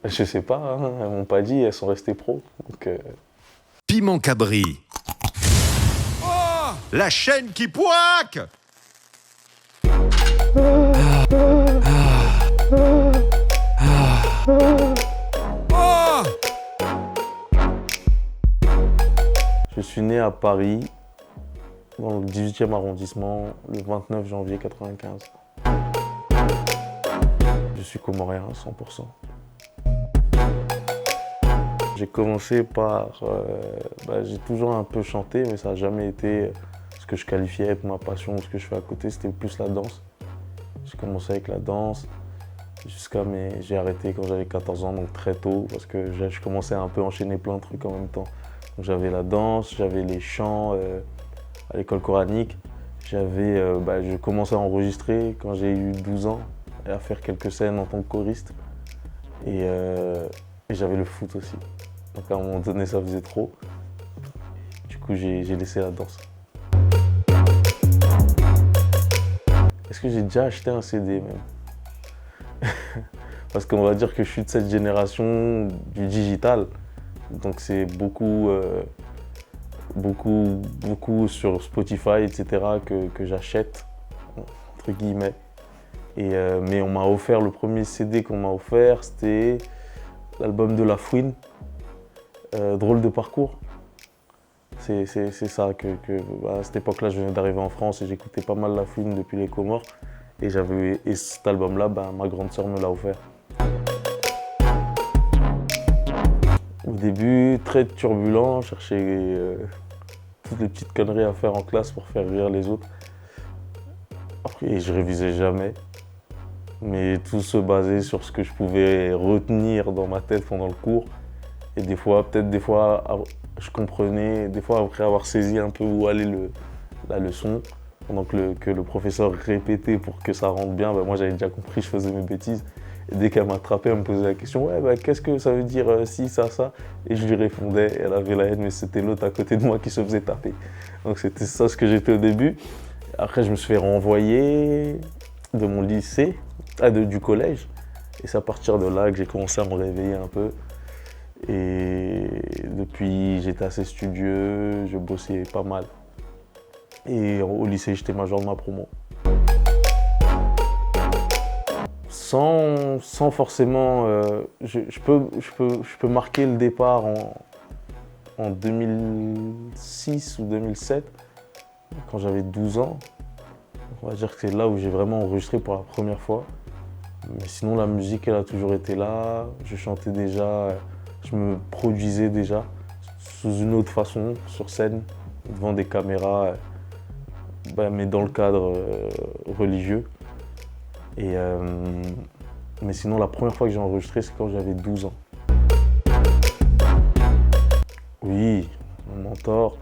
Je sais pas, hein, elles m'ont pas dit, elles sont restées pro. Donc, Piment Cabri. Oh, la chaîne qui poique. Oh. Je suis né à Paris, dans le 18e arrondissement, le 29 janvier 1995. Je suis comorien à 100%. J'ai commencé par... j'ai toujours un peu chanté, mais ça n'a jamais été ce que je qualifiais être ma passion, ce que je fais à côté, c'était plus la danse. J'ai commencé avec la danse, j'ai arrêté quand j'avais 14 ans, donc très tôt, parce que je commençais à un peu enchaîner plein de trucs en même temps. Donc j'avais la danse, j'avais les chants à l'école coranique, je commençais à enregistrer quand j'ai eu 12 ans, et à faire quelques scènes en tant que choriste. Et j'avais le foot aussi. Donc à un moment donné, ça faisait trop. Du coup, j'ai laissé la danse. Est-ce que j'ai déjà acheté un CD même? Parce qu'on va dire que je suis de cette génération du digital. Donc c'est beaucoup sur Spotify, etc. que j'achète, entre guillemets. Mais on m'a offert, le premier CD qu'on m'a offert, c'était l'album de La Fouine, Drôle de parcours. C'est ça à cette époque-là, je venais d'arriver en France et j'écoutais pas mal La Fouine depuis les Comores. Et cet album-là, ma grande sœur me l'a offert. Au début, très turbulent, je cherchais toutes les petites conneries à faire en classe pour faire rire les autres. Après, je révisais jamais. Mais tout se basait sur ce que je pouvais retenir dans ma tête pendant le cours. Et des fois, je comprenais, des fois après avoir saisi un peu où allait la leçon, pendant que le professeur répétait pour que ça rentre bien, moi j'avais déjà compris, je faisais mes bêtises. Et dès qu'elle m'attrapait, elle me posait la question, qu'est-ce que ça veut dire si, ça, ça? Et je lui répondais, elle avait la haine, mais c'était l'autre à côté de moi qui se faisait taper. Donc c'était ça ce que j'étais au début. Après, je me suis fait renvoyer de mon lycée, du collège. Et c'est à partir de là que j'ai commencé à me réveiller un peu. Et depuis, j'étais assez studieux, je bossais pas mal. Et au lycée, j'étais major de ma promo. Sans forcément... je peux marquer le départ en 2006 ou 2007, quand j'avais 12 ans. On va dire que c'est là où j'ai vraiment enregistré pour la première fois. Mais sinon, la musique, elle a toujours été là. Je chantais déjà, je me produisais déjà sous une autre façon, sur scène, devant des caméras, mais dans le cadre religieux. Mais sinon, la première fois que j'ai enregistré, c'est quand j'avais 12 ans. Oui, mon mentor.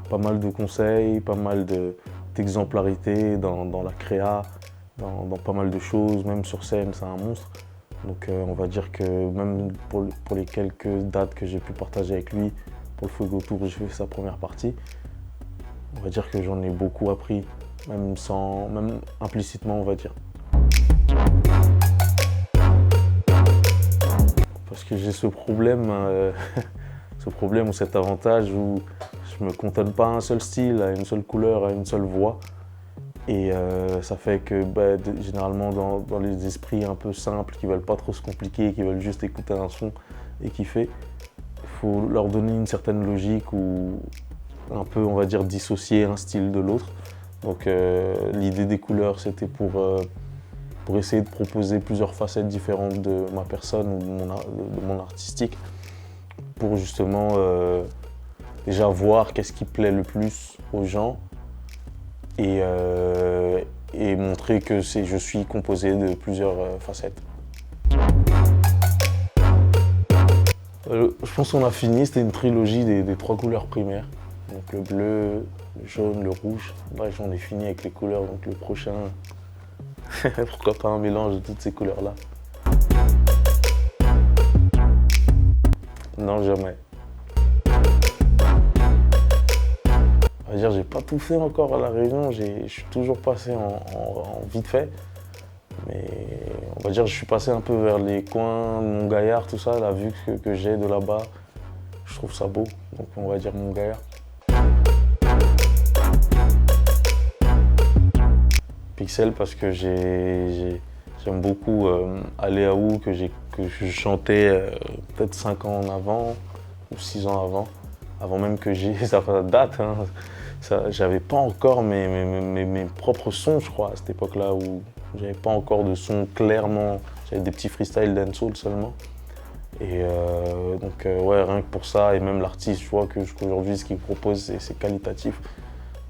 Pas mal de conseils, pas mal d'exemplarité dans la créa, dans pas mal de choses, même sur scène, c'est un monstre. Donc on va dire que même pour les quelques dates que j'ai pu partager avec lui, pour le Fuego Tour, j'ai fait sa première partie. On va dire que j'en ai beaucoup appris, même implicitement, on va dire. Parce que j'ai ce problème ou cet avantage où je me cantonne pas à un seul style, à une seule couleur, à une seule voix. Et ça fait que généralement dans les esprits un peu simples, qui veulent pas trop se compliquer, qui veulent juste écouter un son et kiffer, il faut leur donner une certaine logique ou un peu, on va dire, dissocier un style de l'autre. Donc l'idée des couleurs, c'était pour essayer de proposer plusieurs facettes différentes de ma personne ou de mon artistique, pour justement déjà voir qu'est-ce qui plaît le plus aux gens et montrer que je suis composé de plusieurs facettes. Je pense qu'on a fini, c'était une trilogie des 3 couleurs primaires. Donc le bleu, le jaune, le rouge. Bref, on est fini avec les couleurs, donc le prochain, pourquoi pas un mélange de toutes ces couleurs-là. Non, jamais. On va dire, j'ai pas tout fait encore à la Réunion, je suis toujours passé en vite fait. Mais on va dire je suis passé un peu vers les coins de Montgaillard, tout ça, la vue que j'ai de là-bas, je trouve ça beau. Donc on va dire Montgaillard. Pixel parce que j'aime beaucoup Aléaou que je chantais peut-être 5 ans en avant ou 6 ans avant même que j'ai ça date. Hein. J'avais pas encore mes propres sons, je crois, à cette époque-là où j'avais pas encore de son clairement. J'avais des petits freestyles dancehall seulement. Et donc ouais, rien que pour ça, et même l'artiste, je vois qu'aujourd'hui ce qu'il propose c'est qualitatif.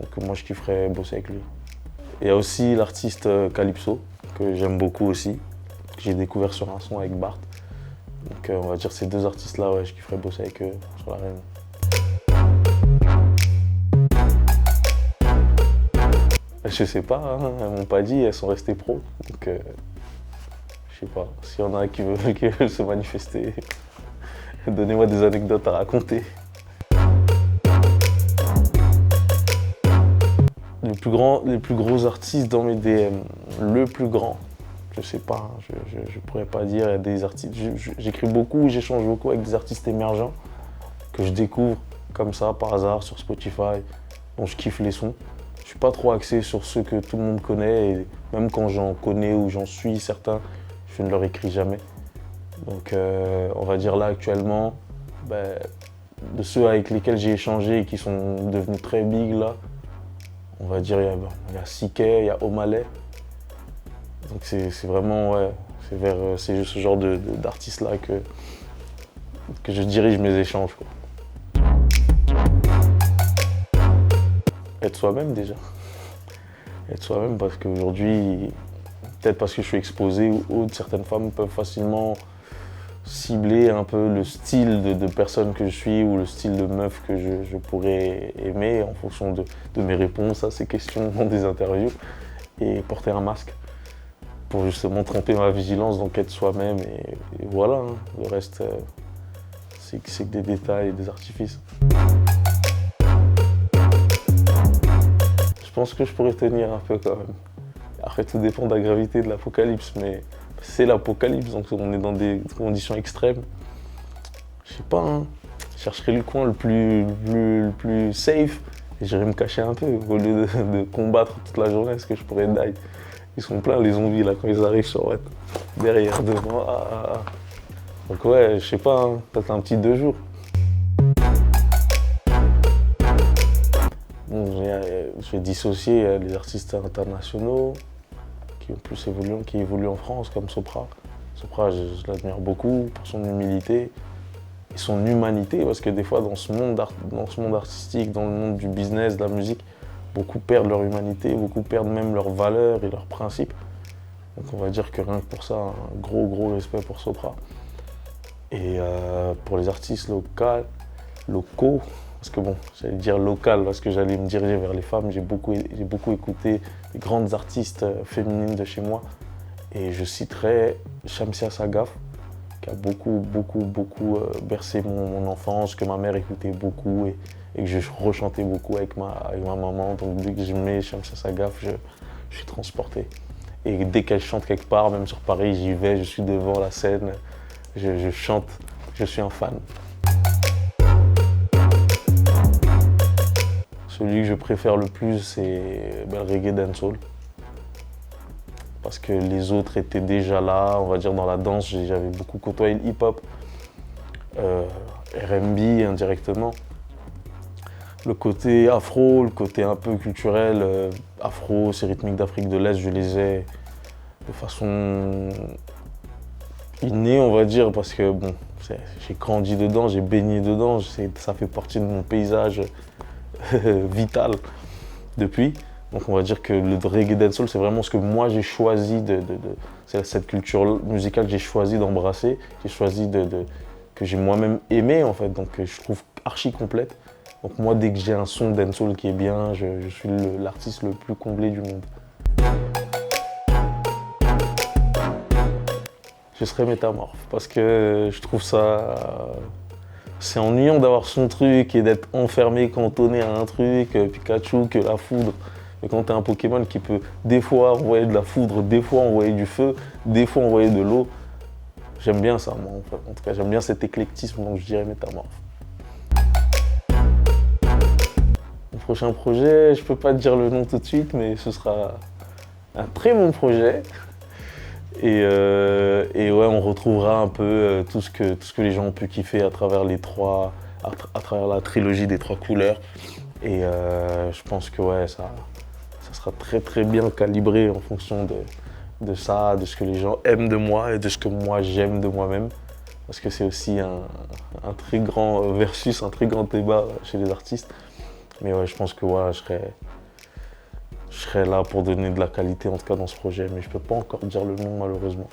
Donc moi je kifferais bosser avec lui. Il y a aussi l'artiste Calypso, que j'aime beaucoup aussi, que j'ai découvert sur un son avec Bart. Donc on va dire ces deux artistes-là, ouais, je kifferais bosser avec eux sur la Réunion. Je sais pas, hein, elles m'ont pas dit, elles sont restées pro. Donc je sais pas, s'il y en a qui veulent se manifester, donnez-moi des anecdotes à raconter. Les plus gros artistes dans mes DM, le plus grand, je sais pas, hein, je pourrais pas dire, il y a des artistes, j'écris beaucoup, j'échange beaucoup avec des artistes émergents que je découvre comme ça par hasard sur Spotify, dont je kiffe les sons. Je suis pas trop axé sur ceux que tout le monde connaît et même quand j'en connais ou j'en suis certains, je ne leur écris jamais. Donc on va dire là actuellement, de ceux avec lesquels j'ai échangé et qui sont devenus très big là, on va dire il y a CK, il y a O'Malley. Donc c'est vraiment, ouais, c'est ce genre d'artistes là que je dirige mes échanges, quoi. Être soi-même déjà. Être soi-même parce qu'aujourd'hui, peut-être parce que je suis exposé ou autre, certaines femmes peuvent facilement cibler un peu le style de personne que je suis ou le style de meuf que je pourrais aimer en fonction de mes réponses à ces questions dans des interviews et porter un masque pour justement tremper ma vigilance, donc être soi-même et voilà, hein. Le reste c'est que des détails et des artifices. Je pense que je pourrais tenir un peu quand même. Après tout dépend de la gravité de l'apocalypse, mais c'est l'apocalypse, donc on est dans des conditions extrêmes. Je sais pas, hein. Je chercherai le coin le plus safe et j'irai me cacher un peu au lieu de combattre toute la journée, parce que je pourrais die. Ils sont pleins les zombies là quand ils arrivent sur derrière, devant. Donc ouais, je sais pas, hein, peut-être un petit 2 jours. Bon, je vais dissocier les artistes internationaux qui évoluent en France, comme Sopra. Sopra, je l'admire beaucoup pour son humilité et son humanité, parce que des fois, dans ce monde artistique, dans le monde du business, de la musique, beaucoup perdent leur humanité, beaucoup perdent même leurs valeurs et leurs principes. Donc on va dire que rien que pour ça, un gros respect pour Sopra. Et pour les artistes locaux, parce que bon, j'allais dire local parce que j'allais me diriger vers les femmes, j'ai beaucoup écouté les grandes artistes féminines de chez moi. Et je citerai Shamsia Sagaf, qui a beaucoup bercé mon enfance, que ma mère écoutait beaucoup et que je rechantais beaucoup avec ma maman. Donc dès que je mets Shamsia Sagaf, je suis transporté. Et dès qu'elle chante quelque part, même sur Paris, j'y vais, je suis devant la scène, je chante, je suis un fan. Celui que je préfère le plus, c'est le reggae dancehall. Parce que les autres étaient déjà là, on va dire dans la danse, j'avais beaucoup côtoyé le hip-hop, R&B indirectement. Le côté afro, le côté un peu culturel, afro, ces rythmiques d'Afrique de l'Est, je les ai de façon innée, on va dire, parce que bon, j'ai grandi dedans, j'ai baigné dedans, ça fait partie de mon paysage vital depuis. Donc on va dire que le reggae dancehall, c'est vraiment ce que moi j'ai choisi c'est cette culture musicale que j'ai choisi d'embrasser, j'ai choisi que j'ai moi-même aimé en fait, donc je trouve archi complète. Donc moi dès que j'ai un son dancehall qui est bien, je suis l'artiste le plus comblé du monde. Je serais métamorphe parce que je trouve ça c'est ennuyant d'avoir son truc et d'être enfermé, cantonné à un truc, Pikachu, que la foudre. Mais quand tu es un Pokémon qui peut des fois envoyer de la foudre, des fois envoyer du feu, des fois envoyer de l'eau, j'aime bien ça, moi. En tout cas, j'aime bien cet éclectisme, donc je dirais Métamorphe. Mon prochain projet, je peux pas te dire le nom tout de suite, mais ce sera un très bon projet. Et ouais, on retrouvera un peu tout ce que les gens ont pu kiffer à travers à travers la trilogie des 3 couleurs. Et je pense que ouais, ça sera très très bien calibré en fonction de ça, de ce que les gens aiment de moi et de ce que moi j'aime de moi-même. Parce que c'est aussi un très grand versus, un très grand débat chez les artistes. Mais ouais, je pense que ouais, je serai là pour donner de la qualité, en tout cas dans ce projet. Mais je peux pas encore dire le nom malheureusement.